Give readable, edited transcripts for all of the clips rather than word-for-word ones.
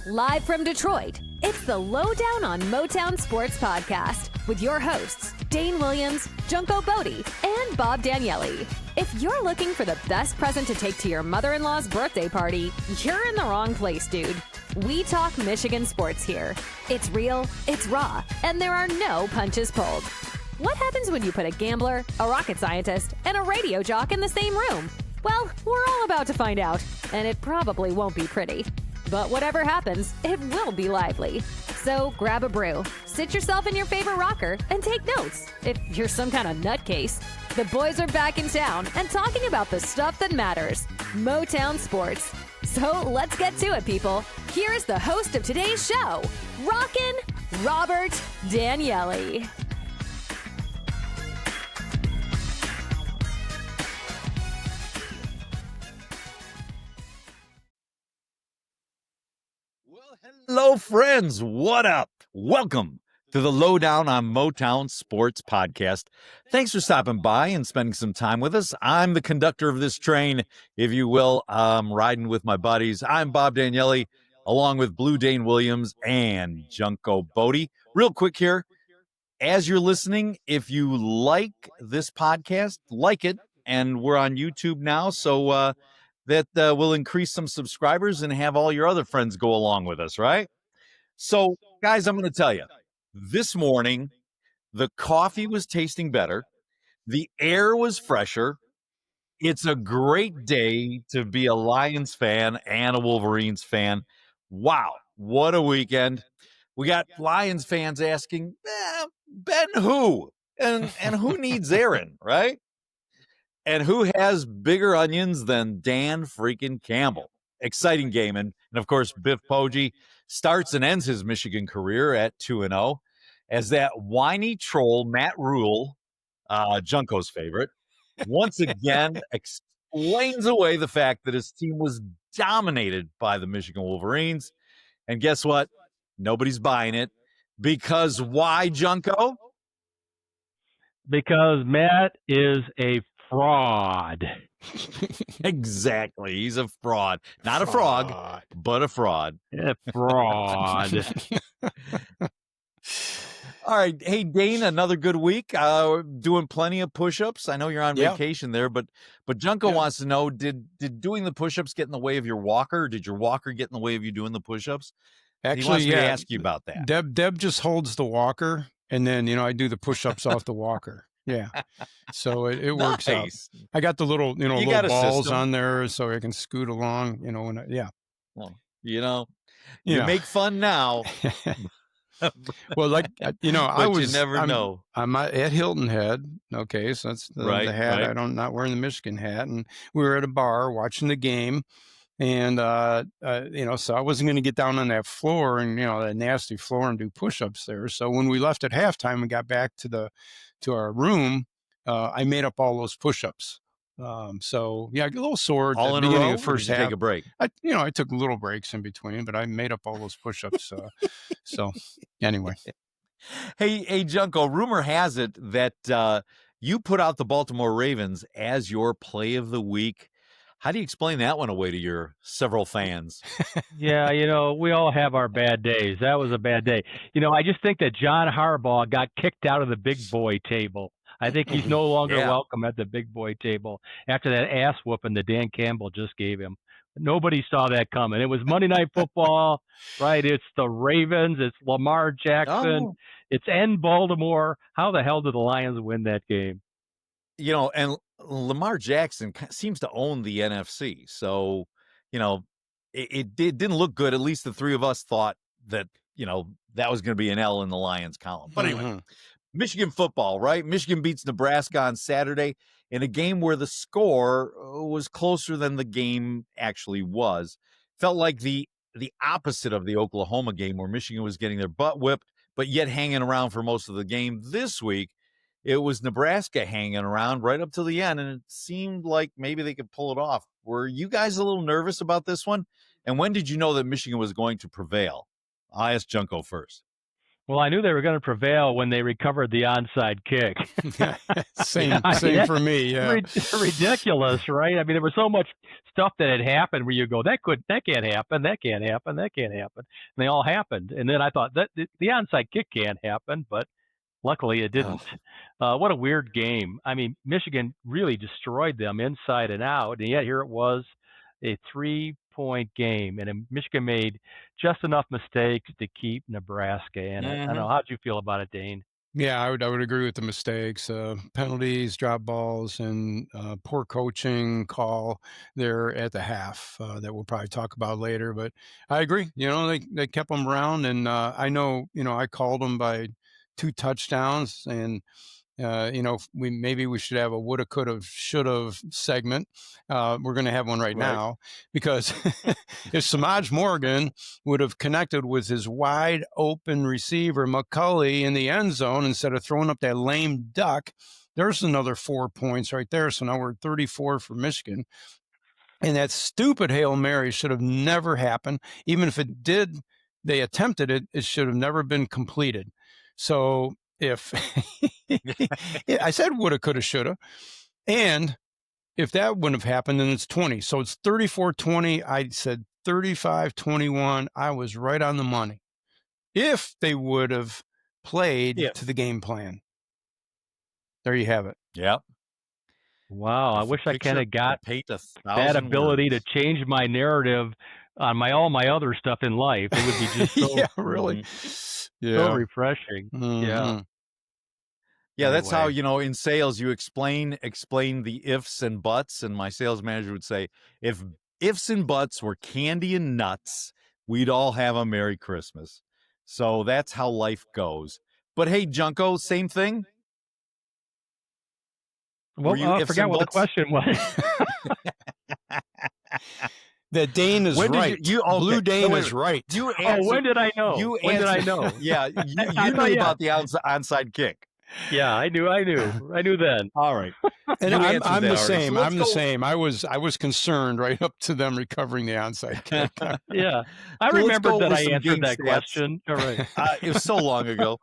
Live from Detroit, it's the Lowdown on Motown Sports Podcast with your hosts, Dane Williams, Junko Bodie, and Bob Daniele. If you're looking for the best present to take to your mother-in-law's birthday party, you're in the wrong place, dude. We talk Michigan sports here. It's real, it's raw, and there are no punches pulled. What happens when you put a gambler, a rocket scientist, and a radio jock in the same room? Well, we're all about to find out, and it probably won't be pretty. But whatever happens, it will be lively. So grab a brew, sit yourself in your favorite rocker, and take notes. If you're some kind of nutcase, the boys are back in town and talking about the stuff that matters, Motown sports. So let's get to it, people. Here's the host of today's show, Rockin' Robert Daniele. Hello, friends. What up? Welcome to the Lowdown on Motown Sports Podcast. Thanks for stopping by and spending some time with us. I'm the conductor of this train, if you will. I'm riding with my buddies. I'm Bob Daniele, along with Blue Dane Williams and Junko Bodie. Real quick here, as you're listening, if you like this podcast, like it. And we're on YouTube now, so that will increase some subscribers and have all your other friends go along with us, right? So, guys, I'm going to tell you, this morning, the coffee was tasting better. The air was fresher. It's a great day to be a Lions fan and a Wolverines fan. Wow, what a weekend. We got Lions fans asking, Ben who? And who needs Aaron, right? And who has bigger onions than Dan freaking Campbell? Exciting game. And of course, Biff Poggi starts and ends his Michigan career at 2-0 as that whiny troll, Matt Rhule, Junko's favorite, once again explains away the fact that his team was dominated by the Michigan Wolverines. And guess what? Nobody's buying it. Because why, Junko? Because Matt is a fraud. Exactly. He's a fraud. Not a frog, but a fraud. A fraud. All right. Hey, Dane, another good week. Doing plenty of push-ups. I know you're on vacation there, but Junko wants to know, did doing the push-ups get in the way of your walker? Or did your walker get in the way of you doing the push-ups? Actually, he wants me to ask you about that. Deb just holds the walker, and then, I do the push-ups off the walker. Yeah. So it works out. I got the little, little balls on there so I can scoot along, Well, you make fun now. Well, I you never know. I'm at Hilton Head. Okay. So that's the hat. Right. I'm not wearing the Michigan hat. And we were at a bar watching the game. And, so I wasn't going to get down on that floor and, that nasty floor and do push-ups there. So when we left at halftime and got back to our room, I made up all those push-ups. So yeah, a little sore all at in the a beginning row, of the first half. Take a break. I took little breaks in between, but I made up all those push-ups. So anyway. Hey, Junko, rumor has it that you put out the Baltimore Ravens as your play of the week. How do you explain that one away to your several fans? Yeah, we all have our bad days. That was a bad day. I just think that John Harbaugh got kicked out of the big boy table. I think he's no longer welcome at the big boy table after that ass whooping that Dan Campbell just gave him. Nobody saw that coming. It was Monday Night Football, right? It's the Ravens. It's Lamar Jackson. Oh. It's in Baltimore. How the hell did the Lions win that game? And Lamar Jackson seems to own the NFC. So, it didn't look good. At least the three of us thought that, that was going to be an L in the Lions column. But anyway, Michigan football, right? Michigan beats Nebraska on Saturday in a game where the score was closer than the game actually was. Felt like the opposite of the Oklahoma game where Michigan was getting their butt whipped, but yet hanging around for most of the game. This week, it was Nebraska hanging around right up to the end, and it seemed like maybe they could pull it off. Were you guys a little nervous about this one? And when did you know that Michigan was going to prevail? I'll ask Junko first. Well, I knew they were going to prevail when they recovered the onside kick. Same for me. Yeah, ridiculous, right? I mean, there was so much stuff that had happened where you go, that can't happen, that can't happen, that can't happen, and they all happened. And then I thought that the onside kick can't happen, but luckily it didn't. What a weird game. I mean, Michigan really destroyed them inside and out, and yet here it was, a 3-point game, and Michigan made just enough mistakes to keep Nebraska in it. I don't know. How'd you feel about it, Dane? Yeah, I would agree with the mistakes, penalties, drop balls, and poor coaching call there at the half that we'll probably talk about later. But I agree. They kept them around, and I know, I called them by 2 touchdowns, and we should have a woulda, coulda, shoulda segment. We're going to have one right now, because if Samaj Morgan would have connected with his wide open receiver McCulley in the end zone instead of throwing up that lame duck, there's another 4 points right there. So now we're at 34 for Michigan. And that stupid Hail Mary should have never happened. Even if it did, they attempted it, it should have never been completed. So if I said woulda, coulda, shoulda, and if that wouldn't have happened, then it's 20. So it's 34-20. I said 35-21. I was right on the money. If they would have played to the game plan. There you have it. Yep. Wow. I wish I kind of got that ability to change my narrative on all my other stuff in life. It would be just so really. So refreshing. Yeah. Yeah, that's how, in sales, you explain the ifs and buts. And my sales manager would say, if ifs and buts were candy and nuts, we'd all have a Merry Christmas. So that's how life goes. But hey, Junko, same thing? Well, I forgot what the question was. That Dane is right. Blue Dane is right. When did I know? When did I know? Yeah, you knew about the onside kick. Yeah, I knew then. All right. And I'm the same. I'm the same. I was concerned right up to them recovering the onside kick. Yeah. I remembered that I answered that question. All right. It was so long ago.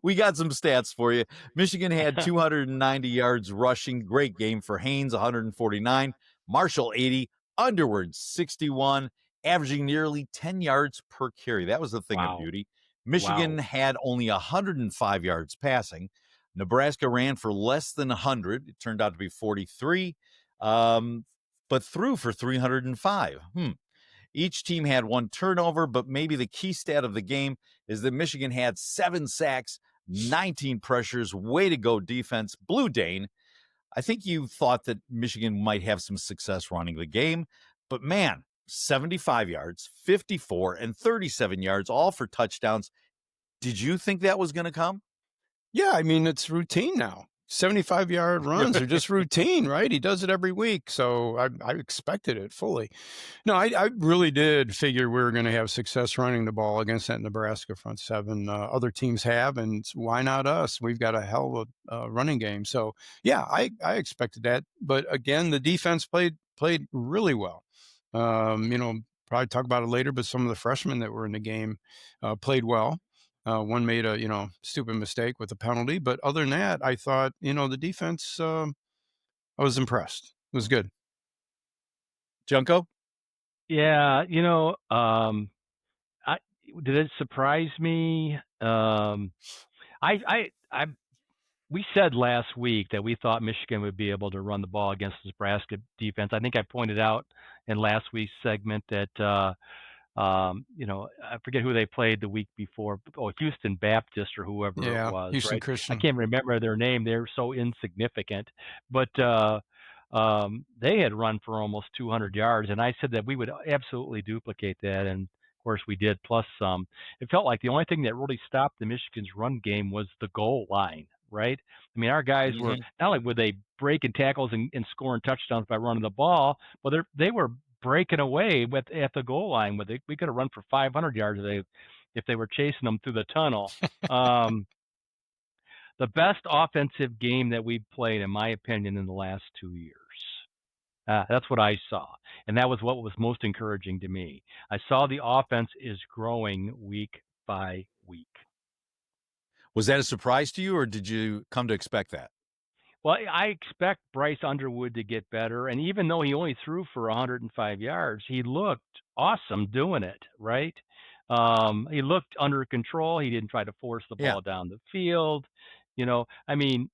We got some stats for you. Michigan had 290 yards rushing. Great game for Haynes, 149. Marshall, 80. Underwood, 61. Averaging nearly 10 yards per carry. That was the thing of beauty. Michigan had only 105 yards passing. Nebraska ran for less than 100. It turned out to be 43, but threw for 305. Each team had 1 turnover, but maybe the key stat of the game is that Michigan had 7 sacks, 19 pressures. Way to go, defense. Blue Dane, I think you thought that Michigan might have some success running the game, but man, 75 yards, 54, and 37 yards, all for touchdowns. Did you think that was going to come? Yeah, I mean, it's routine now. 75-yard runs are just routine, right? He does it every week, so I expected it fully. No, I really did figure we were going to have success running the ball against that Nebraska front seven. Other teams have, and why not us? We've got a hell of a running game. So, yeah, I expected that. But, again, the defense played really well. Probably talk about it later, but some of the freshmen that were in the game played well. One made a, stupid mistake with a penalty. But other than that, I thought, the defense, I was impressed. It was good. Junko? Yeah, did it surprise me? We said last week that we thought Michigan would be able to run the ball against the Nebraska defense. I think I pointed out in last week's segment that, I forget who they played the week before. Oh, Houston Baptist or whoever it was. Houston right? Christian. I can't remember their name. They're so insignificant. But they had run for almost 200 yards, and I said that we would absolutely duplicate that, and of course we did, plus some. It felt like the only thing that really stopped the Michigan's run game was the goal line, right? I mean, our guys were, not only were they breaking tackles and scoring touchdowns by running the ball, but they were breaking away at the goal line. We could have run for 500 yards if they were chasing them through the tunnel. The best offensive game that we've played, in my opinion, in the last 2 years. That's what I saw. And that was what was most encouraging to me. I saw the offense is growing week bye week. Was that a surprise to you, or did you come to expect that? Well, I expect Bryce Underwood to get better, and even though he only threw for 105 yards, he looked awesome doing it, right? He looked under control. He didn't try to force the ball down the field. I mean,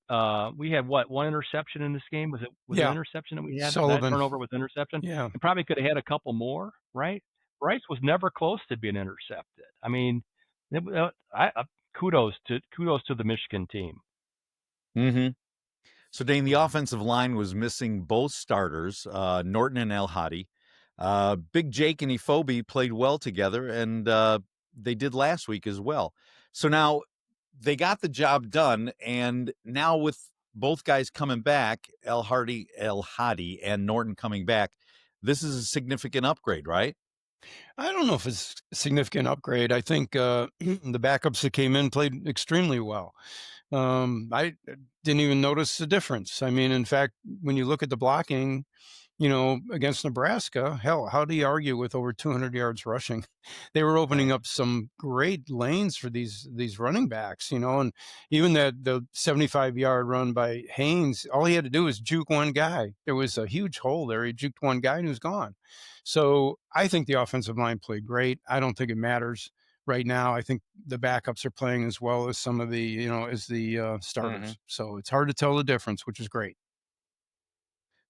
we had one interception in this game? Was it an interception that we had? Sullivan. That turnover with interception? Yeah. And probably could have had a couple more, right? Bryce was never close to being intercepted. I mean, kudos to the Michigan team. Mm-hmm. So, Dane, the offensive line was missing both starters, Norton and El Hadi. Big Jake and Ifobi played well together, and they did last week as well. So now they got the job done, and now with both guys coming back, El Hadi and Norton coming back, this is a significant upgrade, right? I don't know if it's a significant upgrade. I think the backups that came in played extremely well. I didn't even notice the difference. I mean, in fact, when you look at the blocking, against Nebraska, hell, how do you argue with over 200 yards rushing? They were opening up some great lanes for these running backs, and even the 75-yard run by Haynes, all he had to do was juke one guy. There was a huge hole there. He juked one guy and he was gone. So I think the offensive line played great. I don't think it matters right now. I think the backups are playing as well as some of the, as the starters. Mm-hmm. So it's hard to tell the difference, which is great.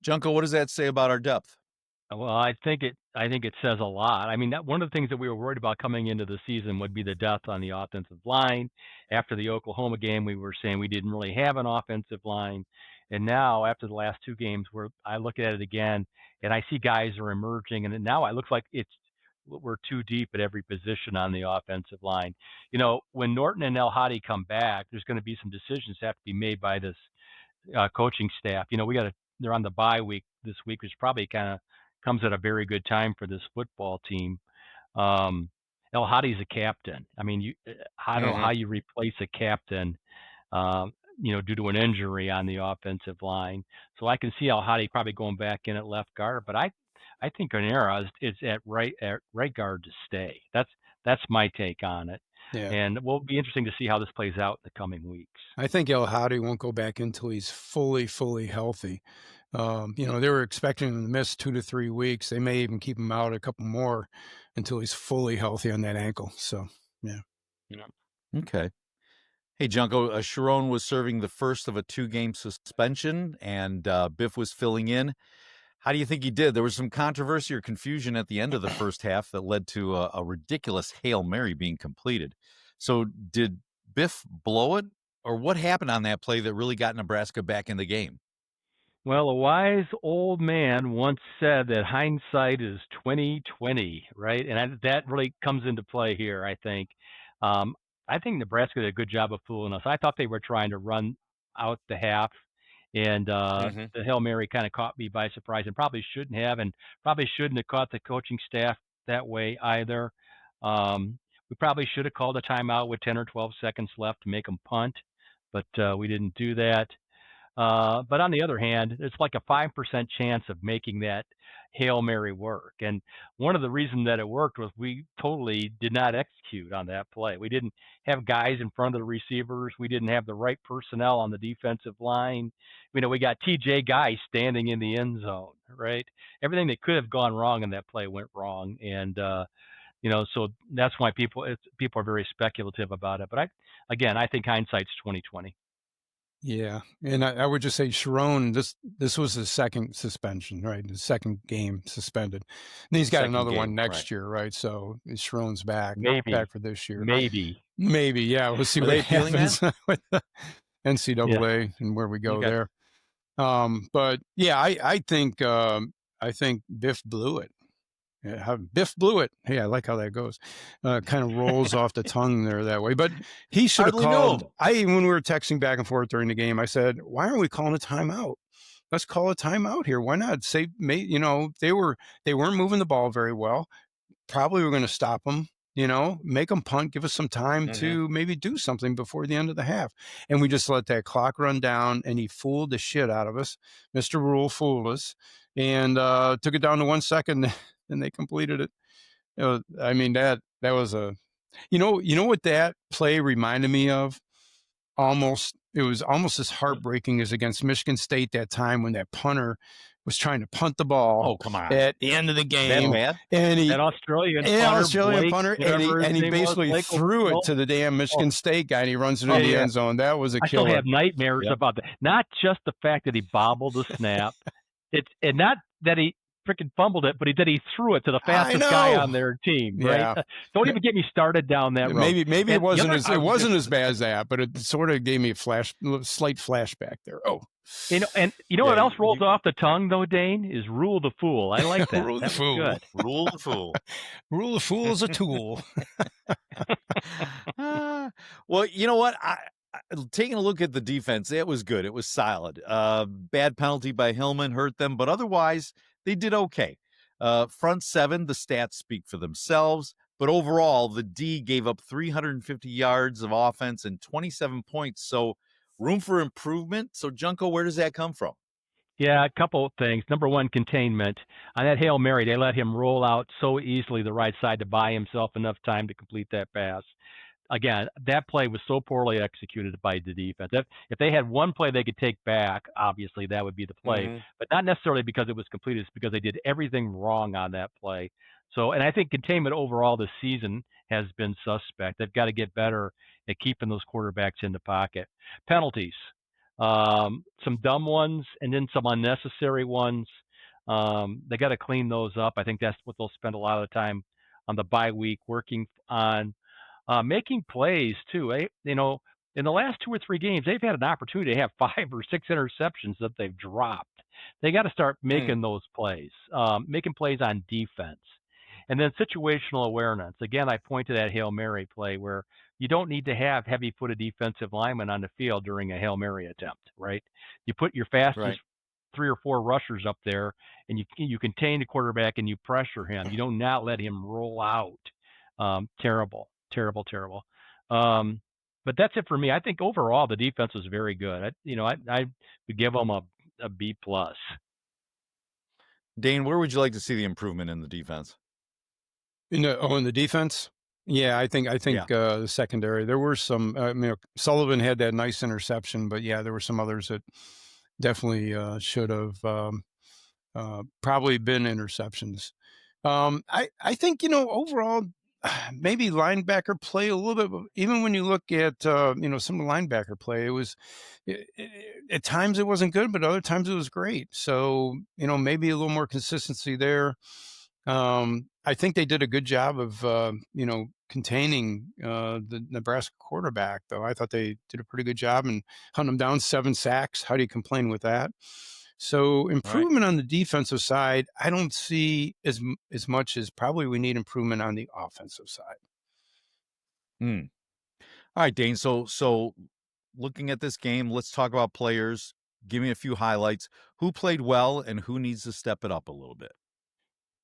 Junko, what does that say about our depth? Well, I think it says a lot. I mean, one of the things that we were worried about coming into the season would be the depth on the offensive line. After the Oklahoma game, we were saying we didn't really have an offensive line. And now, after the last two games, I look at it again, and I see guys are emerging, and now it looks like we're too deep at every position on the offensive line. When Norton and El Hadi come back, there's going to be some decisions that have to be made by this coaching staff. They're on the bye week this week, which probably kind of comes at a very good time for this football team. El Hadi's a captain. I mean, I don't know how you replace a captain, due to an injury on the offensive line. So I can see El Hadi probably going back in at left guard, but I think Onera is at right guard to stay. That's my take on it. Yeah. And it will be interesting to see how this plays out in the coming weeks. I think El Hadi won't go back until he's fully healthy. They were expecting him to miss 2 to 3 weeks. They may even keep him out a couple more until he's fully healthy on that ankle. So, yeah. Okay. Hey, Junko, Sharon was serving the first of a 2-game suspension, and Biff was filling in. How do you think he did? There was some controversy or confusion at the end of the first half that led to a ridiculous Hail Mary being completed. So did Biff blow it, or what happened on that play that really got Nebraska back in the game? Well, a wise old man once said that hindsight is 20/20, right? And that really comes into play here, I think. I think Nebraska did a good job of fooling us. I thought they were trying to run out the half, and the Hail Mary kind of caught me by surprise, and probably shouldn't have caught the coaching staff that way either. We probably should have called a timeout with 10 or 12 seconds left to make them punt, but we didn't do that. But on the other hand, it's like a 5% chance of making that Hail Mary work. And one of the reasons that it worked was we totally did not execute on that play. We didn't have guys in front of the receivers. We didn't have the right personnel on the defensive line. We got TJ Guy standing in the end zone, right? Everything that could have gone wrong in that play went wrong. And, so that's why people are very speculative about it. But I think hindsight's 20/20. Yeah, and I would just say Sharon, this was his second suspension, right? His second game suspended. And he's got another one next year, right? So Sharon's back for this year. Maybe, yeah. We'll see what happens with the NCAA and where we go there. But yeah, I think Biff blew it. Biff blew it. Hey, I like how that goes. Kind of rolls off the tongue there that way. But he should have called. When we were texting back and forth during the game, I said, "Why aren't we calling a timeout? Let's call a timeout here. Why not?" They weren't moving the ball very well. Probably we're going to stop them. Make them punt. Give us some time to maybe do something before the end of the half. And we just let that clock run down, and he fooled the shit out of us. Mr. Rhule fooled us, and took it down to 1 second. And they completed it. I mean, that was You know what that play reminded me of? It was almost as heartbreaking as against Michigan State that time when that punter was trying to punt the ball. Oh, come on. At the end of the game. That bad? And That Australian punter, and he basically threw it to the damn Michigan State guy, and he runs into the end zone. That was a killer. I still have nightmares about that. Not just the fact that he bobbled the snap, and not that he freaking fumbled it, but he threw it to the fastest guy on their team. Right? Yeah. Don't even get me started down that road. Maybe it wasn't as bad as that, but it sort of gave me a slight flashback there. Oh. What else rolls off the tongue though, Dane, is Rhule the Fool. I like that. Rhule the Fool. Good. Rhule the Fool. Rhule the Fool is a tool. Well, you know what? Taking a look at the defense, it was good. It was solid. Bad penalty by Hillman hurt them, but otherwise they did okay. Front seven, the stats speak for themselves, but overall the D gave up 350 yards of offense and 27 points. So room for improvement. So, Junko, where does that come from? Yeah, a couple of things. Number one, containment. On that Hail Mary, they let him roll out so easily the right side to buy himself enough time to complete that pass. Again, that play was so poorly executed by the defense. If they had one play they could take back, obviously that would be the play, but not necessarily because it was completed. It's because they did everything wrong on that play. So, and I think containment overall this season has been suspect. They've got to get better at keeping those quarterbacks in the pocket. Penalties, some dumb ones and then some unnecessary ones. They got to clean those up. I think that's what they'll spend a lot of time on the bye week working on. Making plays too. In the last 2 or 3 games, they've had an opportunity to have 5 or 6 interceptions that they've dropped. They got to start making those plays, making plays on defense. And then situational awareness. Again, I point to that Hail Mary play where you don't need to have heavy-footed defensive linemen on the field during a Hail Mary attempt, right? You put your fastest 3 or 4 rushers up there, and you contain the quarterback and you pressure him. You do not let him roll out. Terrible. But that's it for me. I think overall the defense was very good. I would give them a B+. Dane, where would you like to see the improvement in the defense? In the defense? Yeah, I think the secondary. There were some. Sullivan had that nice interception, but yeah, there were some others that definitely should have probably been interceptions. I think overall. Maybe linebacker play a little bit, but even when you look at some of the linebacker play, it was at times it wasn't good, but other times it was great. So maybe a little more consistency there. I think they did a good job of containing the Nebraska quarterback, though. I thought they did a pretty good job and hunted him down 7 sacks. How do you complain with that? So improvement on the defensive side, I don't see as much as probably we need improvement on the offensive side. All right, Dane. So looking at this game, let's talk about players. Give me a few highlights. Who played well and who needs to step it up a little bit?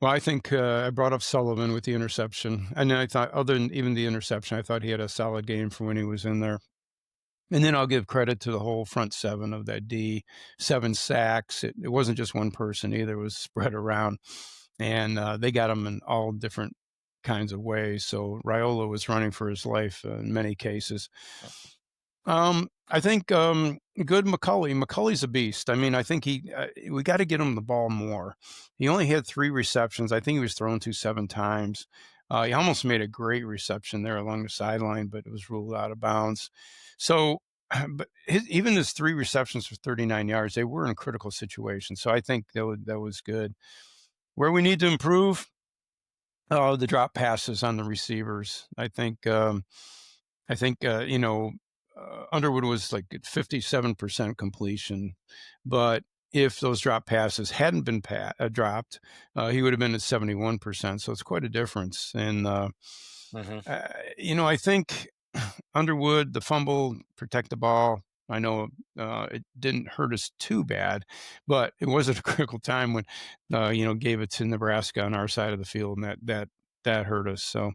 Well, I think I brought up Sullivan with the interception. And I thought, other than even the interception, I thought he had a solid game for when he was in there. And then I'll give credit to the whole front seven of that D, 7 sacks. It wasn't just one person either. It was spread around. And they got him in all different kinds of ways. So Rhule was running for his life in many cases. I think good McCulley. McCulley's a beast. I mean, I think we got to get him the ball more. He only had 3 receptions. I think he was thrown to 7 times. He almost made a great reception there along the sideline, but it was ruled out of bounds. So, but even his 3 receptions for 39 yards, they were in critical situations. So I think that was good. Where we need to improve, the drop passes on the receivers. I think Underwood was like at 57% completion, but if those drop passes hadn't been dropped, he would have been at 71%. So it's quite a difference. And, I think Underwood, the fumble, protect the ball. I know it didn't hurt us too bad, but it was at a critical time when, gave it to Nebraska on our side of the field, and that hurt us. So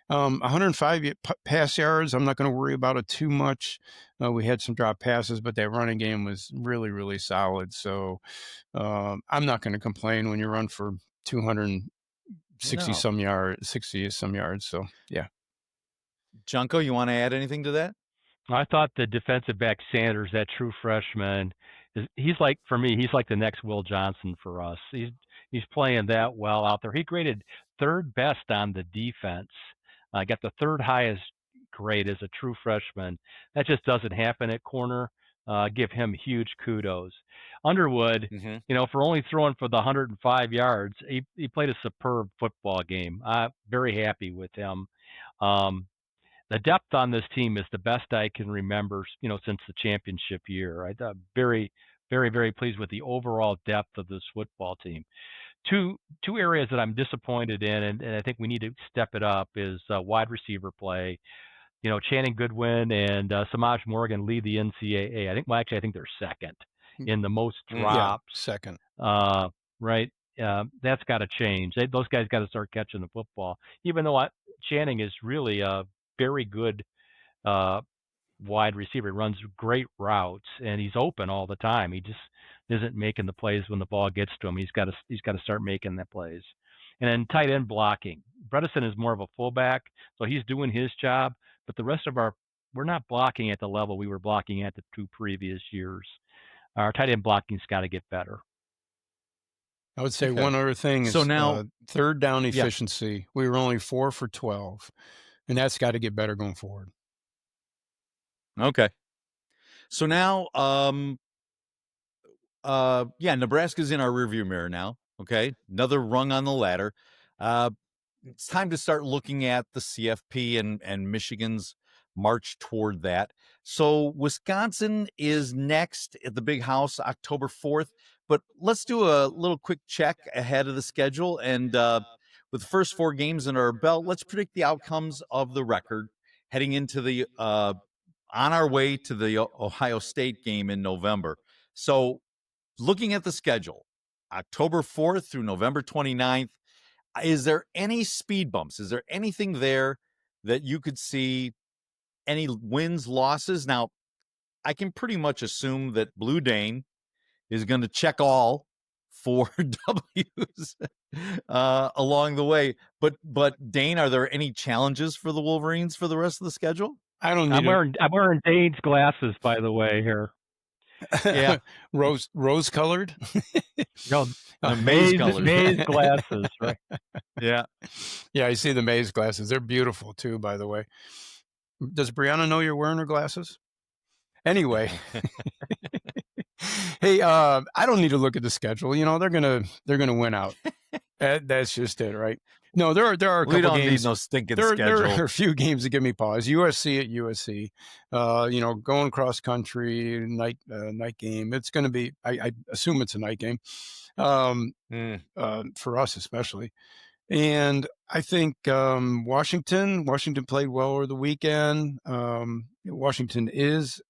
105 pass yards, I'm not going to worry about it too much. We had some drop passes, but that running game was really, really solid. So I'm not going to complain when you run for 260 some yards. So yeah. Junko, you want to add anything to that? I thought the defensive back Sanders, that true freshman, he's like, for me, he's like the next Will Johnson for us. He's playing that well out there. He graded third best on the defense. Got the third highest grade as a true freshman. That just doesn't happen at corner. Give him huge kudos. Underwood, for only throwing for the 105 yards, he played a superb football game. Very happy with him. The depth on this team is the best I can remember, since the championship year. I'm very, very, very pleased with the overall depth of this football team. Two areas that I'm disappointed in, and I think we need to step it up, is wide receiver play. Channing Goodwin and Samaj Morgan lead the NCAA. I think they're second in the most drops. Yeah, second. Right. That's got to change. Those guys got to start catching the football. Even though Channing is really a very good wide receiver. He runs great routes, and he's open all the time. He just isn't making the plays when the ball gets to him. He's got to start making the plays. And then tight end blocking. Bredesen is more of a fullback, so he's doing his job. But the rest of we're not blocking at the level we were blocking at the 2 previous years. Our tight end blocking's got to get better. I would say one other thing is now, third down efficiency. Yeah. We were only 4 for 12, and that's got to get better going forward. Okay. So now, Nebraska's in our rearview mirror now. Okay. Another rung on the ladder. It's time to start looking at the CFP and Michigan's march toward that. So Wisconsin is next at the Big House, October 4th. But let's do a little quick check ahead of the schedule. And with the first 4 games in our belt, let's predict the outcomes of the record heading into the on our way to the Ohio State game in November. So looking at the schedule, October 4th through November 29th, is there any speed bumps? Is there anything there that you could see, any wins, losses? Now, I can pretty much assume that Blue Dane is going to check all 4 W's along the way. But Dane, are there any challenges for the Wolverines for the rest of the schedule? I'm wearing Dane's glasses, by the way, here. Yeah, rose colored. Maize colored. Maize glasses, right? Yeah. I see the maize glasses. They're beautiful too, by the way. Does Brianna know you're wearing her glasses? Anyway. Hey, I don't need to look at the schedule. They're gonna win out. That's just it, right? No, there are a couple games. We don't need no stinking schedule. There are a few games that give me pause. USC at USC, going cross country night game. It's going to be. I assume it's a night game, for us especially. And I think Washington played well over the weekend. Washington is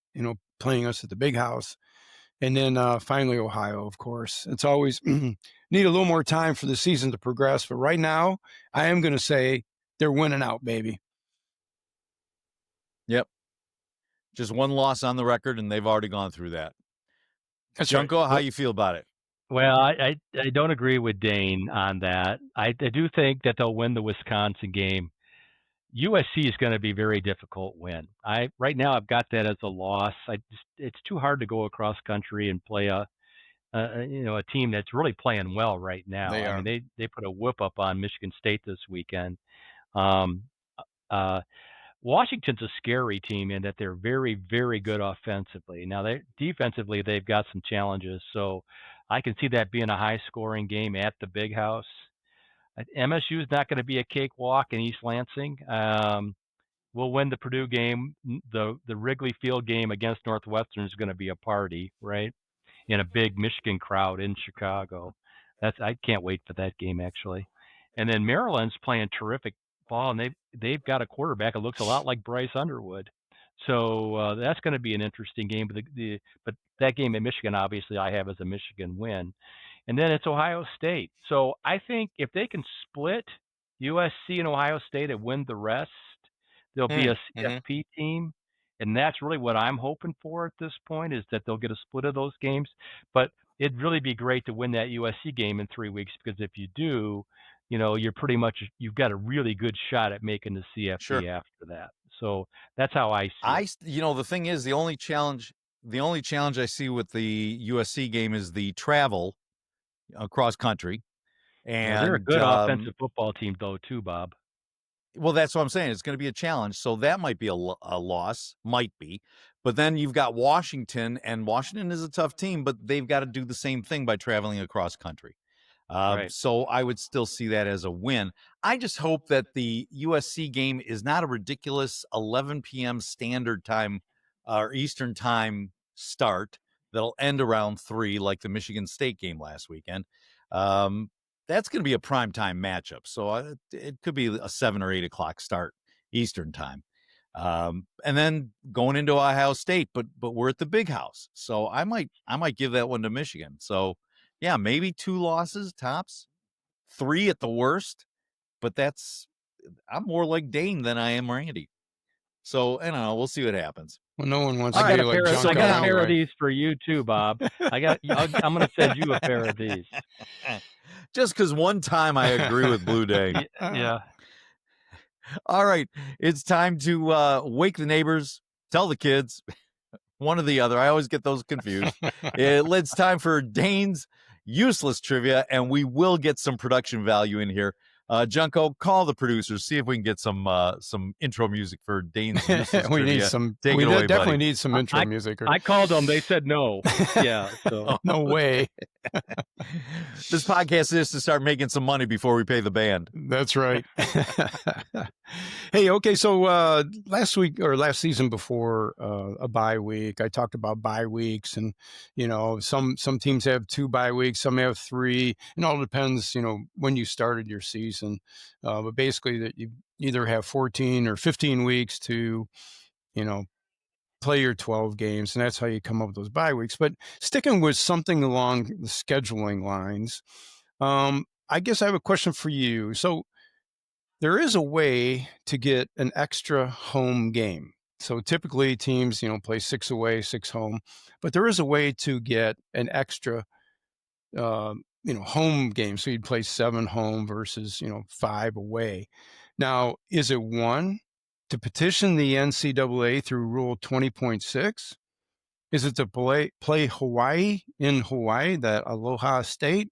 playing us at the Big House. And then finally, Ohio, of course. It's always need a little more time for the season to progress. But right now, I am going to say they're winning out, baby. Yep. Just 1 loss on the record, and they've already gone through that. That's Junko, right. how you feel about it? Well, I don't agree with Dane on that. I do think that they'll win the Wisconsin game. USC is going to be a very difficult win. Right now I've got that as a loss. It's too hard to go across country and play a team that's really playing well right now. They put a whoop up on Michigan State this weekend. Washington's a scary team in that they're very, very good offensively. Now defensively they've got some challenges, so I can see that being a high-scoring game at the Big House. MSU is not going to be a cakewalk in East Lansing. We'll win the Purdue game. The Wrigley Field game against Northwestern is going to be a party, right? In a big Michigan crowd in Chicago. I can't wait for that game, actually. And then Maryland's playing terrific ball, and they've got a quarterback that looks a lot like Bryce Underwood. So that's going to be an interesting game. But that game in Michigan, obviously, I have as a Michigan win. And then it's Ohio State. So I think if they can split USC and Ohio State and win the rest, there'll be a CFP team. And that's really what I'm hoping for at this point, is that they'll get a split of those games. But it'd really be great to win that USC game in 3 weeks, because if you do, you've got a really good shot at making the CFP after that. So that's how I see it. The thing is, the only challenge I see with the USC game is the travel across country. Well, they're a And good offensive football team, though, too, Bob. well, that's what I'm saying. It's going to be a challenge. So that might be a loss, might be. But then you've got Washington, and Washington is a tough team, but they've got to do the same thing by traveling across country. Right. So I would still see that as a win. I just hope that the USC game is not a ridiculous 11 p.m. standard time or Eastern time start that'll end around 3 like the Michigan State game last weekend. That's going to be a primetime matchup. So it could be a 7 or 8 o'clock start Eastern time. And then going into Ohio State, but we're at the Big House. So I might give that one to Michigan. So yeah, maybe 2 losses tops, 3 at the worst, but I'm more like Dane than I am Randy. So I don't know. We'll see what happens. Well, no one wants to be like Junko. I got a pair of these for you too, Bob. I'm going to send you a pair of these. Just because one time I agree with Blue Day. Yeah. All right. It's time to wake the neighbors, tell the kids, one or the other. I always get those confused. It's time for Dane's useless trivia, and we will get some production value in here. Junko, call the producers, see if we can get some intro music for Dane's useless trivia. Need some. We definitely need some intro music. I called them. They said no. Yeah. So. No way. This podcast is to start making some money before we pay the band. That's right. Hey, okay. So last season before a bye week, I talked about bye weeks, and some teams have 2 bye weeks, some have 3. It all depends, when you started your season. But basically, that you either have 14 or 15 weeks to, play your 12 games, and that's how you come up with those bye weeks. But sticking with something along the scheduling lines, I guess I have a question for you. So there is a way to get an extra home game. So typically teams, play 6 away, 6 home, but there is a way to get an extra, home game. So you'd play 7 home versus, 5 away. Now, is it 1, to petition the NCAA through Rule 20.6? Is it to play Hawaii in Hawaii, that Aloha State?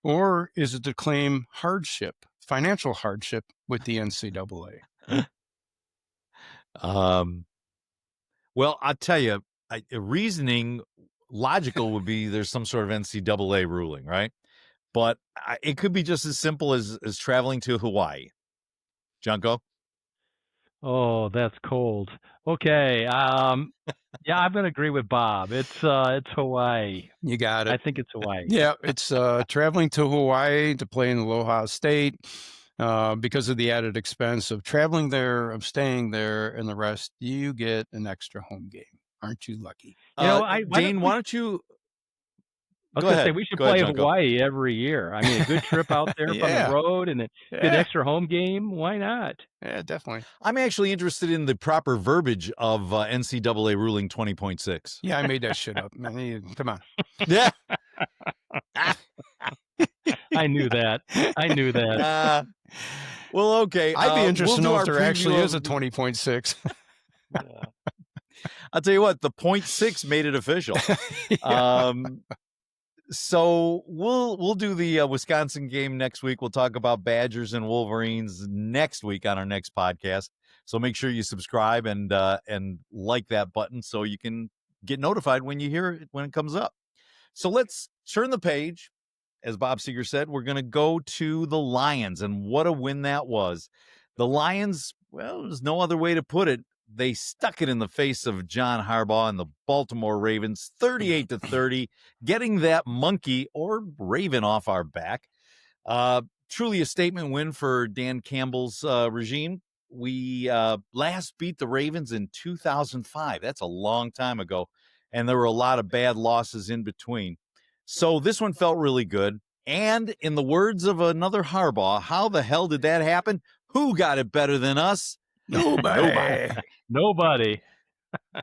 Or is it to claim financial hardship with the NCAA? Well, I'll tell you, reasoning logical would be there's some sort of NCAA ruling, right? But it could be just as simple as traveling to Hawaii. Junko? Oh, that's cold. Okay. Yeah, I'm going to agree with Bob. It's Hawaii. You got it. I think it's Hawaii. Yeah, it's traveling to Hawaii to play in Aloha State because of the added expense of traveling there, of staying there, and the rest. You get an extra home game. Aren't you lucky? Dane, why don't you? I was going to say we should play Hawaii every year. I mean, a good trip out there from the road and get an extra home game. Why not? Yeah, definitely. I'm actually interested in the proper verbiage of NCAA ruling 20.6. Yeah, I made that shit up. Man, come on. Yeah. I knew that. Well, okay. I'd be interested to know if there actually is a 20.6. I'll tell you what, the 0.6 made it official. So we'll do the Wisconsin game next week. We'll talk about Badgers and Wolverines next week on our next podcast. So make sure you subscribe and like that button so you can get notified when you hear it when it comes up. So let's turn the page. As Bob Seeger said, we're going to go to the Lions, and what a win that was. The Lions, well, there's no other way to put it. They stuck it in the face of John Harbaugh and the Baltimore Ravens, 38-30, getting that monkey or Raven off our back. Truly a statement win for Dan Campbell's regime. We last beat the Ravens in 2005. That's a long time ago, and there were a lot of bad losses in between. So this one felt really good. And in the words of another Harbaugh, how the hell did that happen? Who got it better than us? Nobody.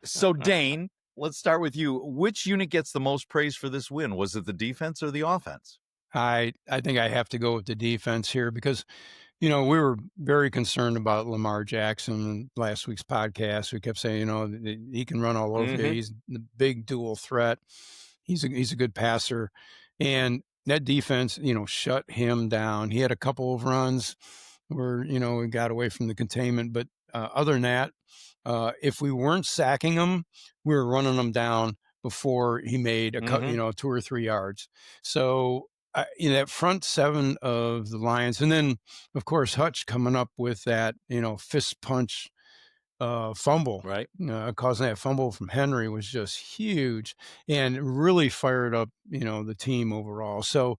So, Dane, let's start with you. Which unit gets the most praise for this win? Was it the defense or the offense? I think I have to go with the defense here because, we were very concerned about Lamar Jackson in last week's podcast. We kept saying, that he can run all over you. He's the big dual threat. He's a good passer. And that defense, shut him down. He had a couple of runs where, we got away from the containment. But other than that, if we weren't sacking him, we were running him down before he made 2 or 3 yards. So that front seven of the Lions, and then of course Hutch coming up with that fist punch fumble, right? Causing that fumble from Henry was just huge and really fired up the team overall. So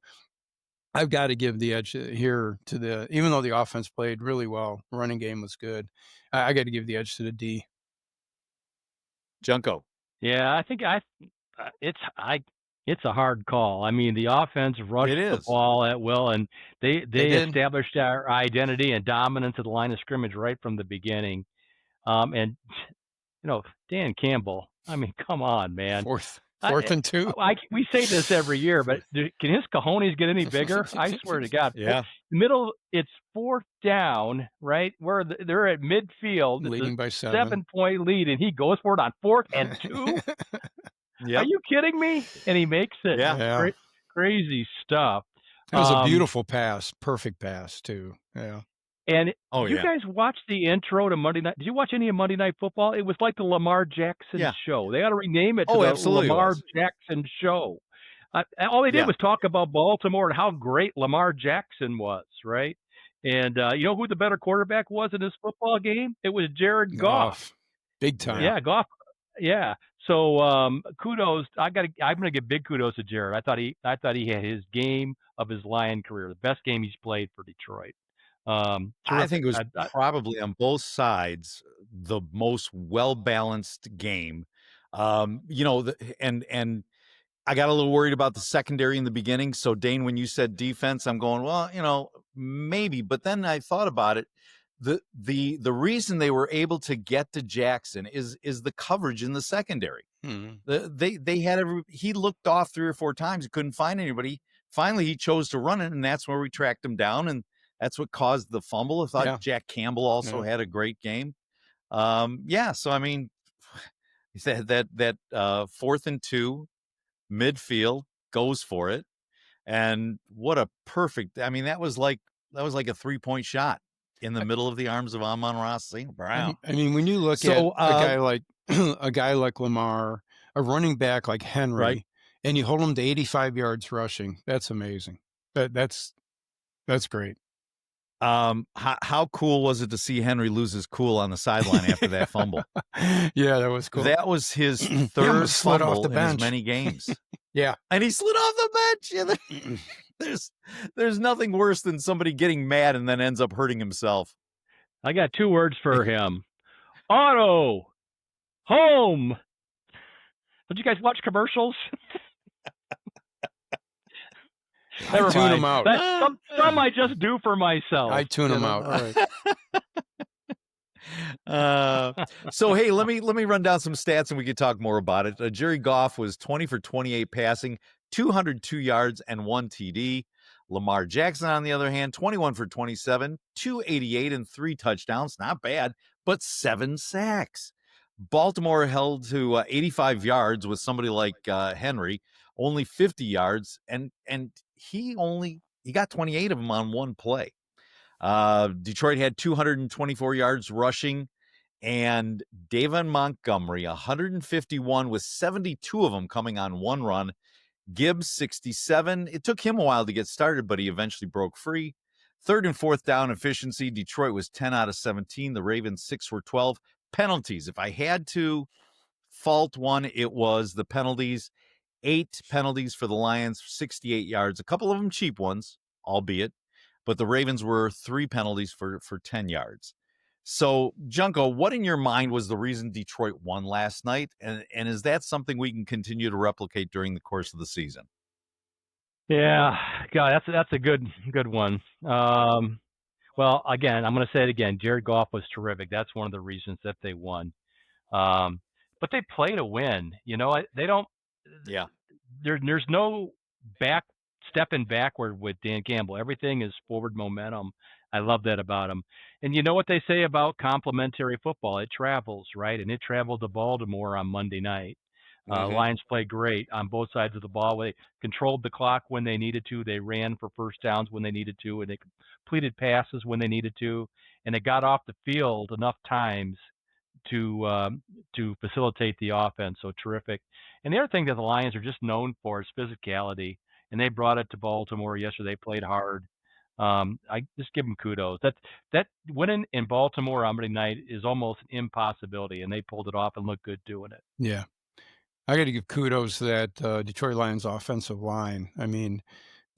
I've got to give the edge here to even though the offense played really well, running game was good. I got to give the edge to the D. Junko. Yeah, I think it's a hard call. I mean, the offense rushed the ball at will, and they established our identity and dominance at the line of scrimmage right from the beginning. And Dan Campbell, I mean, come on, man. Fourth and 2. We say this every year, but can his cojones get any bigger? I swear to God. Yeah. It's 4th down, right? Where they're at midfield, leading by 7. 7-point lead, and he goes for it on 4th and 2. Yep. Are you kidding me? And he makes it. Yeah. Crazy stuff. It was a beautiful pass, perfect pass too. Yeah. And you guys watch the intro to Monday Night? Did you watch any of Monday Night Football? It was like the Lamar Jackson show. They ought to rename it to the Lamar Jackson show. All they did was talk about Baltimore and how great Lamar Jackson was, right? And you know who the better quarterback was in this football game? It was Jared Goff. Big time. Yeah, Goff. Yeah. So kudos. I'm gonna give big kudos to Jared. I thought he had his game of his Lion career, the best game he's played for Detroit. I think it was probably on both sides the most well-balanced game. And I got a little worried about the secondary in the beginning. So Dane, when you said defense, I'm going, well, maybe, but then I thought about it. The reason they were able to get to Jackson is the coverage in the secondary. They had he looked off 3 or 4 times, he couldn't find anybody. Finally, he chose to run it, and that's where we tracked him down, and that's what caused the fumble. I thought Jack Campbell also had a great game. So I mean, that 4th and 2 midfield goes for it, and what a perfect! I mean, that was like a 3-point shot in the middle of the arms of Amon-Ra St. Brown. I mean, when you look at a guy like Lamar, a running back like Henry, and you hold him to 85 yards rushing, that's amazing. That's great. How cool was it to see Henry lose his cool on the sideline after that fumble? Yeah, that was cool. That was his 3rd fumble off the bench in as many games. Yeah, and he slid off the bench. Yeah, there's nothing worse than somebody getting mad and then ends up hurting himself. I got 2 words for him: auto, home. Did you guys watch commercials? I tune them out. Some I just do for myself. I tune them out. All right. So hey, let me run down some stats and we can talk more about it. Jerry Goff was 20 for 28 passing, 202 yards and 1 TD. Lamar Jackson, on the other hand, 21 for 27, 288 and 3 touchdowns. Not bad, but 7 sacks. Baltimore held to 85 yards with somebody like Henry, only 50 yards, and he got 28 of them on one play. Detroit had 224 yards rushing, and David Montgomery 151 with 72 of them coming on one run. Gibbs 67. It took him a while to get started, but he eventually broke free. 3rd and 4th down efficiency, Detroit was 10 out of 17. The Ravens 6 for 12. Penalties. If I had to fault one, it was the penalties. 8 penalties for the Lions, 68 yards. A couple of them cheap ones, albeit, but the Ravens were 3 penalties for 10 yards. So, Junko, what in your mind was the reason Detroit won last night? And is that something we can continue to replicate during the course of the season? Yeah, God, that's a good one. Well, again, I'm going to say it again. Jared Goff was terrific. That's one of the reasons that they won. But they play to win. They don't. Yeah. There's no stepping backward with Dan Campbell. Everything is forward momentum. I love that about them. And you know what they say about complimentary football? It travels, right? And it traveled to Baltimore on Monday night. Lions played great on both sides of the ball. They controlled the clock when they needed to. They ran for first downs when they needed to, and they completed passes when they needed to. And they got off the field enough times to facilitate the offense. So terrific. And the other thing that the Lions are just known for is physicality, and they brought it to Baltimore yesterday. They played hard. I just give them kudos. That winning in Baltimore on Monday night is almost an impossibility, and they pulled it off and looked good doing it. Yeah. I got to give kudos to that Detroit Lions offensive line. I mean,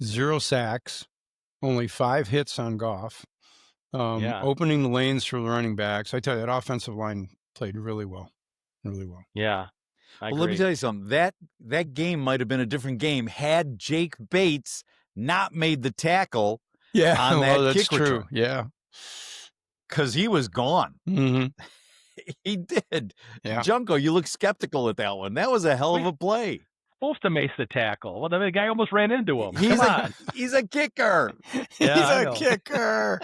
0 sacks, only 5 hits on Goff, opening the lanes for the running backs. I tell you, that offensive line played really well, really well. Yeah. Well, let me tell you something. That game might have been a different game had Jake Bates not made the tackle. Yeah, on that that's kick true. return. Yeah, because he was gone. Mm-hmm. He did. Yeah. Junko, you look skeptical at that one. That was a hell of a play. Supposed to make the tackle. Well, the guy almost ran into him. He's a kicker. Yeah, he's a kicker.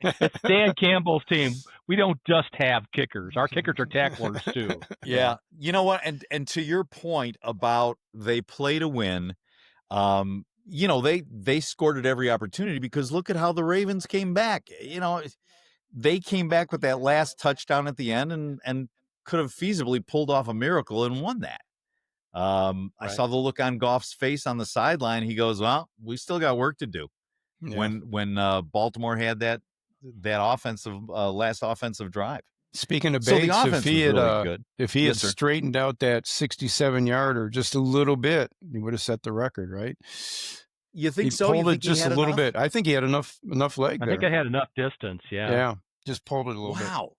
It's Dan Campbell's team. We don't just have kickers. Our kickers are tacklers too. Yeah. You know what? And to your point about they play to win, you know, they scored at every opportunity because look at how the Ravens came back. You know, they came back with that last touchdown at the end and could have feasibly pulled off a miracle and won that. Right. I saw the look on Goff's face on the sideline. He goes, well, we still got work to do. Yeah. When Baltimore had that offensive last offensive drive. Speaking of Bates, if he had straightened out that 67-yarder just a little bit, he would have set the record, right? You think he so? Pulled it just a little bit. I think he had enough leg there. I think it had enough distance. Yeah. Yeah. Just pulled it a little bit. Wow.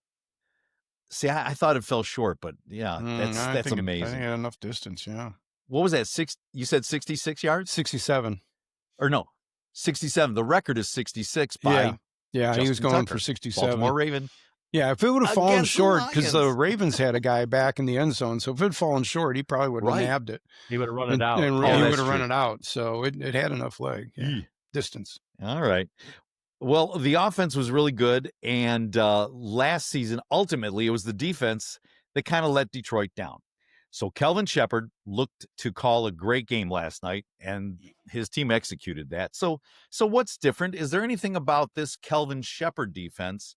See, I thought it fell short, but yeah, that's amazing. I think it had enough distance. Yeah. What was that? You said 66 yards? 67. Or no, 67. The record is 66 by Yeah, he was going for 67. Baltimore Raven. Yeah, if it would have fallen short, because the Ravens had a guy back in the end zone, so if it had fallen short, he probably would have nabbed it. He would have run it out. And he would have run it out. So it had enough leg distance. All right. Well, the offense was really good, and last season, ultimately, it was the defense that kind of let Detroit down. So Kelvin Shepard looked to call a great game last night, and his team executed that. So what's different? Is there anything about this Kelvin Shepard defense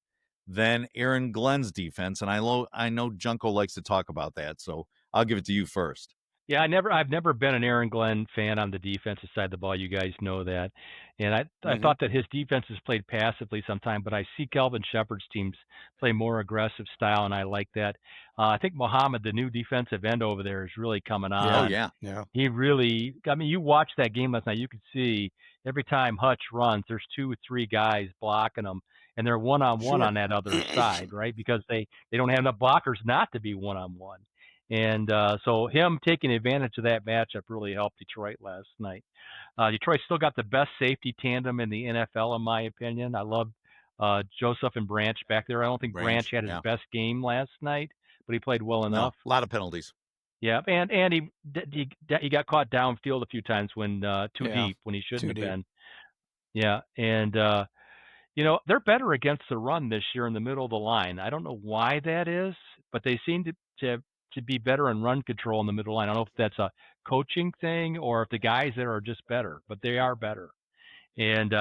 than Aaron Glenn's defense? And I know Junko likes to talk about that, so I'll give it to you first. Yeah, I've never been an Aaron Glenn fan on the defensive side of the ball. You guys know that. And I thought that his defense has played passively sometime, but I see Kelvin Shepard's teams play more aggressive style, and I like that. I think Muhammad, the new defensive end over there, is really coming on. Yeah. He really, I mean, you watched that game last night, you could see every time Hutch runs, there's 2 or 3 guys blocking him, and they're one-on-one on that other side, right? Because they don't have enough blockers not to be one-on-one. And so him taking advantage of that matchup really helped Detroit last night. Detroit still got the best safety tandem in the NFL, in my opinion. I love Joseph and Branch back there. I don't think Branch had his best game last night, but he played well enough. A lot of penalties. Yeah, and he got caught downfield a few times when too deep when he shouldn't have been. Yeah, and you know, they're better against the run this year in the middle of the line. I don't know why that is, but they seem to be better in run control in the middle line. I don't know if that's a coaching thing or if the guys there are just better, but they are better. And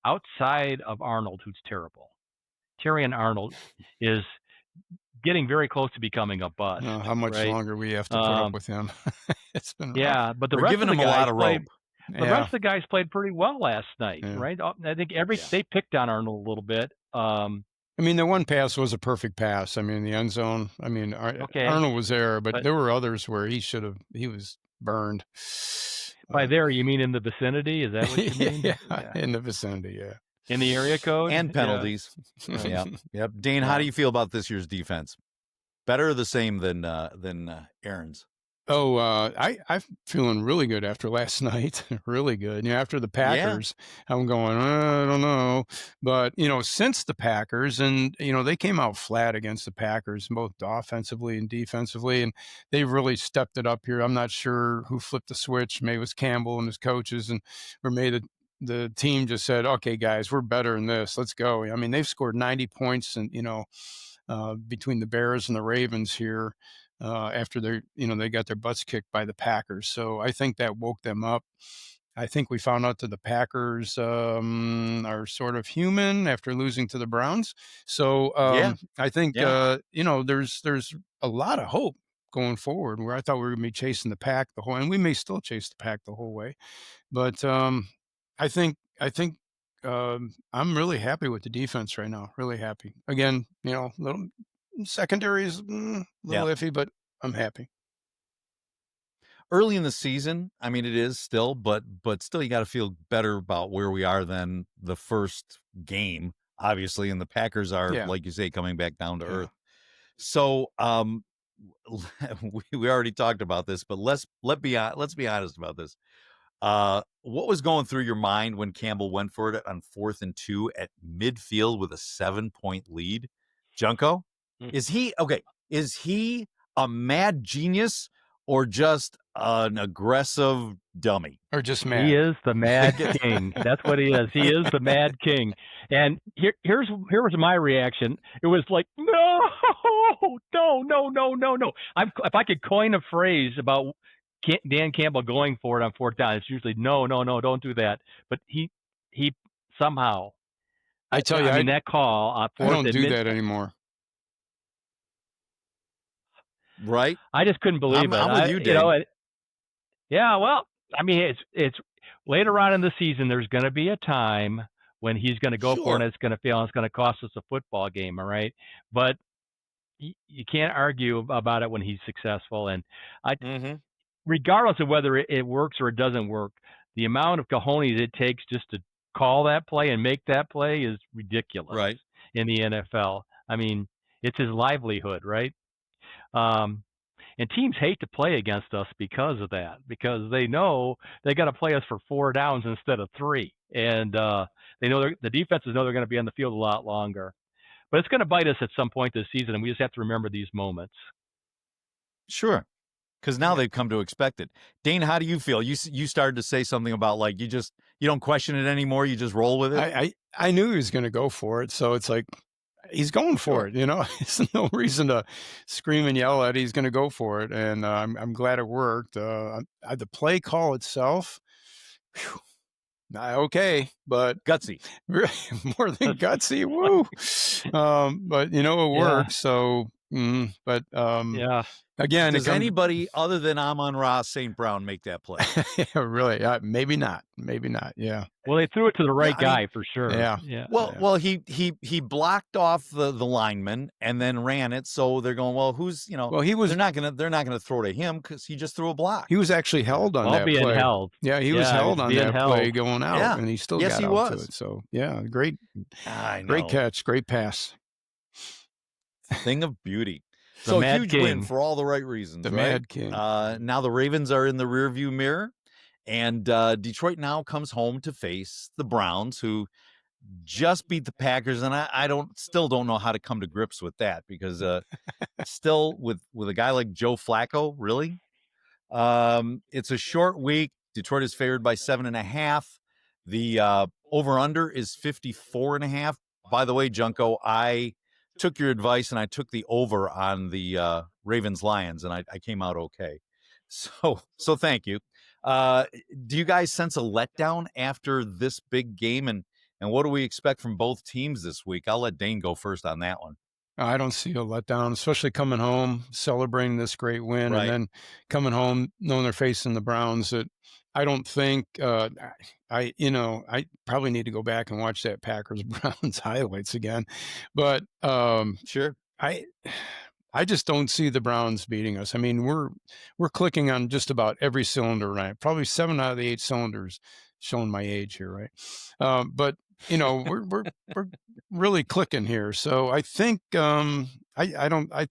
outside of Arnold, who's terrible, Terrion Arnold is getting very close to becoming a bust. How much longer we have to put up with him? It's been rough. But the We're rest giving of the him a guys lot of rope. The rest of the guys played pretty well last night, right? I think they picked on Arnold a little bit. I mean, the one pass was a perfect pass. I mean, the end zone. I mean, Arnold was there, but there were others where he was burned. By there, you mean in the vicinity? Is that what you mean? Yeah, in the vicinity, yeah. In the area code? And penalties. Yeah. Yep. Dane, how do you feel about this year's defense? Better or the same than Aaron's? Oh, I'm feeling really good after last night. Really good. You know, after the Packers, I'm going, I don't know. But, you know, since the Packers, and, you know, they came out flat against the Packers, both offensively and defensively, and they've really stepped it up here. I'm not sure who flipped the switch. Maybe it was Campbell and his coaches, or maybe the team just said, okay, guys, we're better than this. Let's go. I mean, they've scored 90 points and, between the Bears and the Ravens here, after they got their butts kicked by the Packers. So I think that woke them up. I think we found out that the Packers are sort of human after losing to the Browns. So I think there's a lot of hope going forward, where I thought we were going to be chasing the pack the whole, and we may still chase the pack the whole way. But I think I'm really happy with the defense right now. Really happy. Again, little secondary is a little iffy, but I'm happy. Early in the season, I mean, it is still, but still, you got to feel better about where we are than the first game, obviously. And the Packers are, like you say, coming back down to earth. So, we already talked about this, but let's be honest about this. What was going through your mind when Campbell went for it on 4th and 2 at midfield with a 7-point lead? Junko, is he a mad genius or just an aggressive dummy? Or just mad? He is the Mad King. That's what he is. He is the Mad King. And here was my reaction. It was like, no. If I could coin a phrase about Dan Campbell going for it on 4th down, it's usually no, don't do that. But he somehow, I tell you, that call on 4th, I don't do that anymore. Right? I just couldn't believe it. I'm with you, Dave. Yeah, well, I mean, it's later on in the season. There's going to be a time when he's going to go for it, and it's going to fail, and it's going to cost us a football game. All right, but you can't argue about it when he's successful. And regardless of whether it works or it doesn't work, the amount of cojones it takes just to call that play and make that play is ridiculous in the NFL. I mean, it's his livelihood, right? And teams hate to play against us because of that, because they know they got to play us for 4 downs instead of 3. And they know the defenses know they're going to be on the field a lot longer. But it's going to bite us at some point this season, and we just have to remember these moments. Sure. Because now they've come to expect it. Dane, how do you feel? You started to say something about like you don't question it anymore. You just roll with it. I knew he was going to go for it, so it's like he's going for it. There's no reason to scream and yell at it. He's going to go for it, and I'm glad it worked. The play call itself, okay, but gutsy, more than gutsy. Woo! But it worked. So, but again, does anybody other than Amon-Ra St. Brown make that play? Really? Maybe not. Yeah. Well, they threw it to the right guy for sure. Yeah. Well, he blocked off the lineman and then ran it. So they're going, well, who's Well, he was. They're not gonna throw to him because he just threw a block. He was actually held on that play. Held. Yeah, he was held on that play going out, and he still got out to it. So great catch, great pass. Thing of beauty. So a huge win for all the right reasons. The Mad King. Now the Ravens are in the rearview mirror, and Detroit now comes home to face the Browns, who just beat the Packers, and I still don't know how to come to grips with that, because still with a guy like Joe Flacco, really, it's a short week. Detroit is favored by 7.5. The over under is 54.5. By the way, Junko, I took your advice and I took the over on the Ravens Lions, and I came out okay. So thank you. Do you guys sense a letdown after this big game, and what do we expect from both teams this week? I'll let Dane go first on that one. I don't see a letdown, especially coming home, celebrating this great win, and then coming home knowing they're facing the Browns. That I don't think I probably need to go back and watch that Packers Browns highlights again, but sure. I just don't see the Browns beating us. I mean, we're clicking on just about every cylinder, right? Probably 7 out of the 8 cylinders. Showing my age here, right? But we're really clicking here. So I think I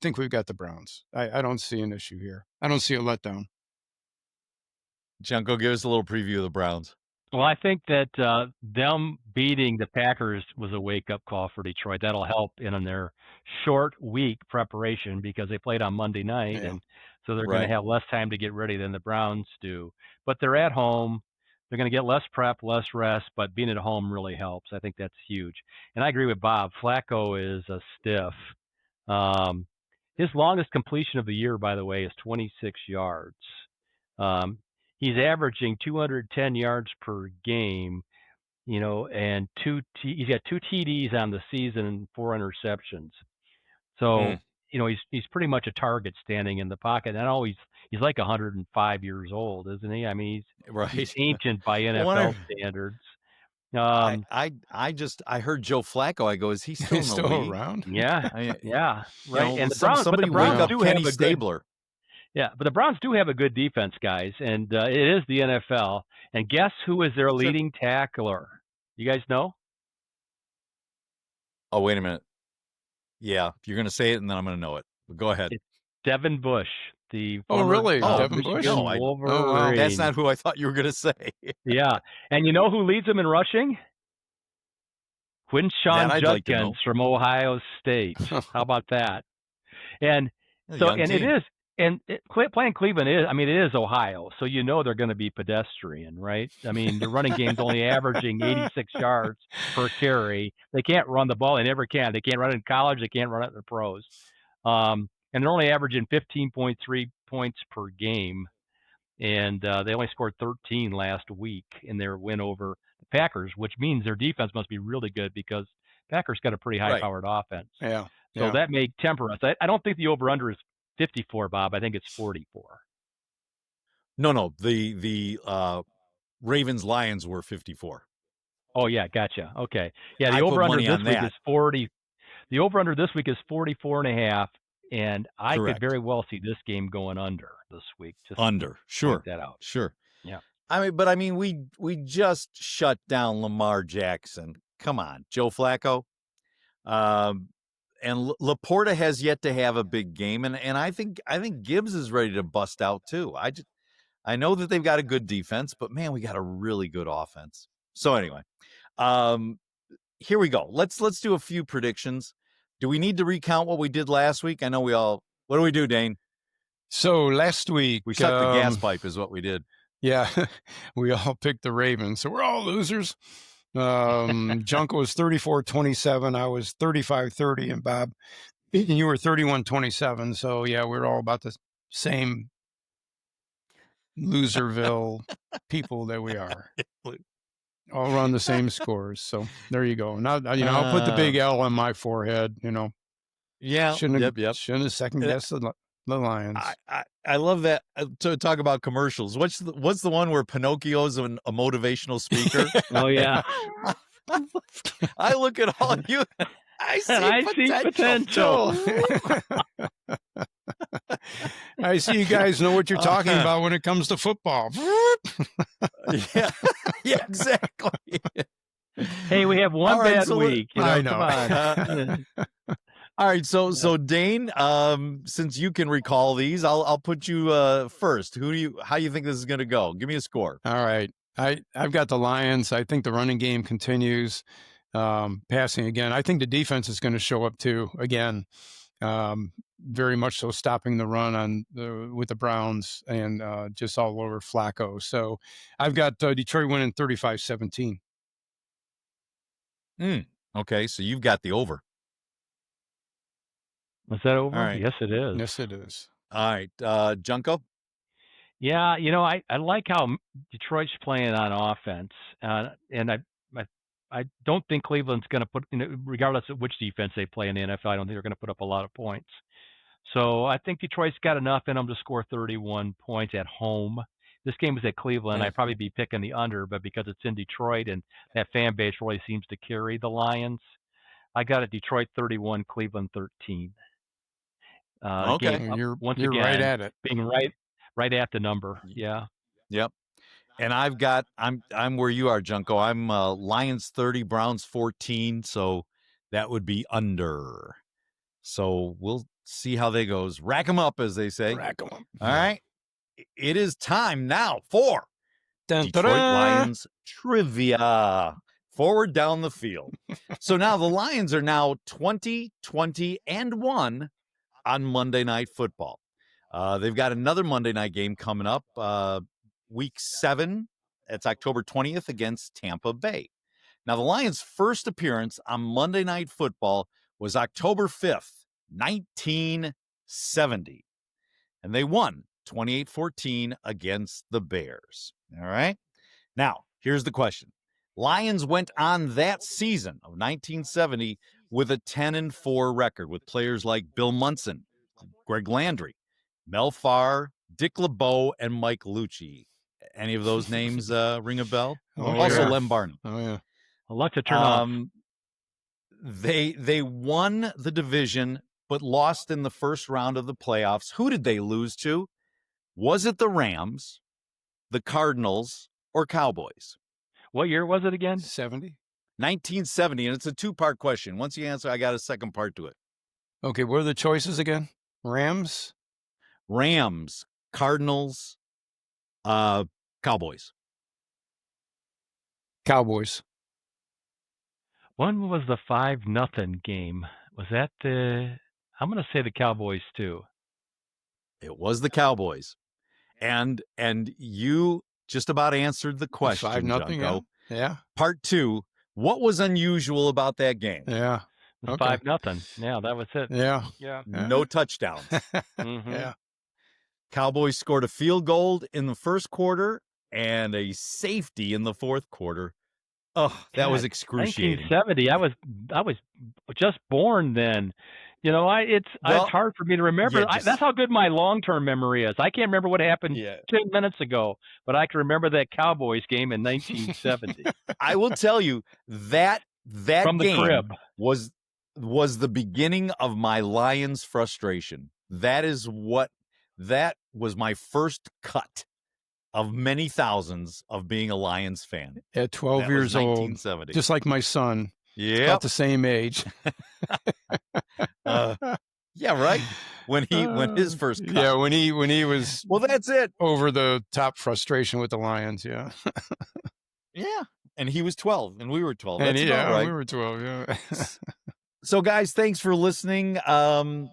think we've got the Browns. I don't see an issue here. I don't see a letdown. Junko, give us a little preview of the Browns. Well, I think that them beating the Packers was a wake-up call for Detroit. That'll help in their short week preparation, because they played on Monday night, and so they're going to have less time to get ready than the Browns do. But they're at home. They're going to get less prep, less rest, but being at home really helps. I think that's huge. And I agree with Bob. Flacco is a stiff. His longest completion of the year, by the way, is 26 yards. He's averaging 210 yards per game, and he's got 2 TDs on the season and 4 interceptions. So, he's pretty much a target standing in the pocket. And he's like 105 years old, isn't he? I mean, he's ancient by NFL standards. I heard Joe Flacco. I go, is he still in the league? Around? Yeah, right. And somebody wake up Kenny Stabler. Yeah, but the Browns do have a good defense, guys, and it is the NFL. And guess who is their leading tackler? You guys know? Oh, wait a minute. Yeah, you're going to say it, and then I'm going to know it. But go ahead. It's Devin Bush, the really? Devin Bush? No, Wolverines. that's not who I thought you were going to say. Yeah, and you know who leads them in rushing? Quinshawn Judkins from Ohio State. How about that? And so, and team. It is, and playing Cleveland it is Ohio, so they're going to be pedestrian, right? I mean, the running game's only averaging 86 yards per carry. They can't run the ball. They never can. They can't run it in college. They can't run it in the pros. And they're only averaging 15.3 points per game. And they only scored 13 last week in their win over the Packers, which means their defense must be really good because Packers got a pretty high-powered offense. Yeah. So that may temper us. I don't think the over-under is 54, Bob. I think it's 44. No. The Ravens-Lions were 54. Oh, yeah. Gotcha. Okay. Yeah, the over-under this week is 40. The over-under this week is 44.5, and I could very well see this game going under this week. Just under. Sure. That out. Sure. Yeah. We just shut down Lamar Jackson. Come on, Joe Flacco. And Laporta has yet to have a big game, and I think Gibbs is ready to bust out too. I know that they've got a good defense, but man, we got a really good offense. So anyway, here we go. Let's do a few predictions. Do we need to recount what we did last week? I know we all. What do we do, Dane? So last week we shut the gas pipe, is what we did. Yeah, we all picked the Ravens, so we're all losers. Junko was 34-27. I was 35-30, and Bob, you were 31-27. So yeah, we're all about the same loserville people that we are. All run the same scores. So there you go. Now I'll put the big L on my forehead. Yeah. Shouldn't have second guessed the Lions. I love that. To talk about commercials, what's the one where Pinocchio's a motivational speaker? Oh yeah. I look at all you. I see potential. I see you guys know what you're talking about when it comes to football. Yeah, exactly. Hey, we have one bad week. I know. Come on. All right, so Dane, since you can recall these, I'll put you first. How do you think this is going to go? Give me a score. All right, I've got the Lions. I think the running game continues, passing again. I think the defense is going to show up too again, very much so, stopping the run with the Browns and just all over Flacco. So I've got Detroit winning 35-17. Okay, so you've got the over. Was that over? Right. Yes, it is. Yes, it is. All right, Junko? Yeah, I like how Detroit's playing on offense, and I don't think Cleveland's going to put, regardless of which defense they play in the NFL, I don't think they're going to put up a lot of points. So I think Detroit's got enough in them to score 31 points at home. This game is at Cleveland. I'd probably be picking the under, but because it's in Detroit and that fan base really seems to carry the Lions, I got it Detroit 31, Cleveland 13. Okay, you're again, right at it. Being right at the number. Yeah. Yep. And I'm where you are, Junko. I'm Lions 30, Browns 14, so that would be under. So we'll see how that goes. Rack 'em up, as they say. Rack 'em up. All right. It is time now for Detroit Lions trivia. Forward down the field. So now the Lions are now 20-20-1 on Monday Night Football. They've got another Monday night game coming up, week 7 It's October 20th against Tampa Bay. Now, the Lions' first appearance on Monday Night Football was October 5th, 1970. And they won 28-14 against the Bears. All right. Now, here's the question. Lions went on that season of 1970 with a 10-4 record with players like Bill Munson, Greg Landry, Mel Farr, Dick LeBeau, and Mike Lucci. Any of those names ring a bell? Also, yeah. Lem Barnum. Oh, yeah. I'll let you turn off. They won the division, but lost in the first round of the playoffs. Who did they lose to? Was it the Rams, the Cardinals, or Cowboys? What year was it again? 70. 1970, and it's a two-part question. Once you answer, I got a second part to it. Okay, what are the choices again? Rams, Cardinals, Cowboys. Cowboys. When was the 5-0 game? Was that the? I'm going to say the Cowboys too. It was the Cowboys, and you just about answered the question. 5-0. Junko. Yeah. Part 2. What was unusual about that game? Yeah. Okay. 5-0. Yeah, that was it. Yeah. No touchdowns. Mm-hmm. Yeah. Cowboys scored a field goal in the first quarter and a safety in the fourth quarter. Oh, that was excruciating. 1970. I was just born then. You know, it's hard for me to remember. Yeah, That's how good my long-term memory is. I can't remember what happened 10 minutes ago, but I can remember that Cowboys game in 1970. I will tell you that From the game crib. was the beginning of my Lions frustration. That was my first cut of many thousands of being a Lions fan. At 12 years old, just like my son. Yeah, about the same age. Yeah, right. When his first cut. Yeah, when he was well, that's it. Over the top frustration with the Lions. Yeah. Yeah, and he was 12, and we were 12. And that's about right. We were 12. Yeah. So, guys, thanks for listening. I'm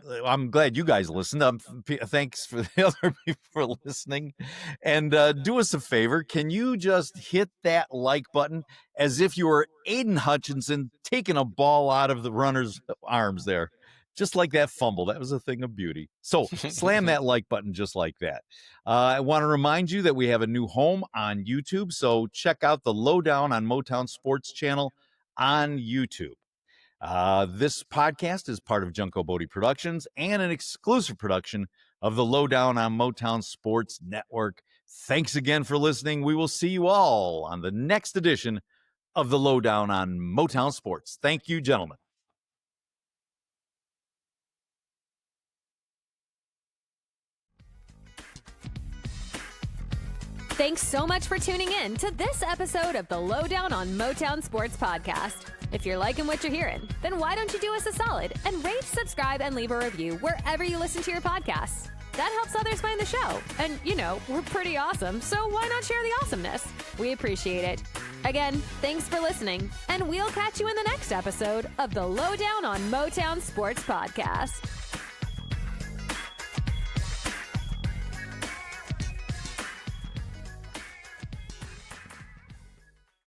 glad you guys listened. Thanks for the other people for listening. And do us a favor. Can you just hit that like button as if you were Aiden Hutchinson taking a ball out of the runner's arms there? Just like that fumble. That was a thing of beauty. So slam that like button just like that. I want to remind you that we have a new home on YouTube. So check out the Lowdown on Motown Sports channel on YouTube. This podcast is part of Junko Bodie Productions and an exclusive production of the Lowdown on Motown Sports Network. Thanks again for listening. We will see you all on the next edition of the Lowdown on Motown Sports. Thank you, gentlemen. Thanks so much for tuning in to this episode of the Lowdown on Motown Sports Podcast. If you're liking what you're hearing, then why don't you do us a solid and rate, subscribe, and leave a review wherever you listen to your podcasts. That helps others find the show. And, we're pretty awesome, so why not share the awesomeness? We appreciate it. Again, thanks for listening, and we'll catch you in the next episode of the Lowdown on Motown Sports Podcast.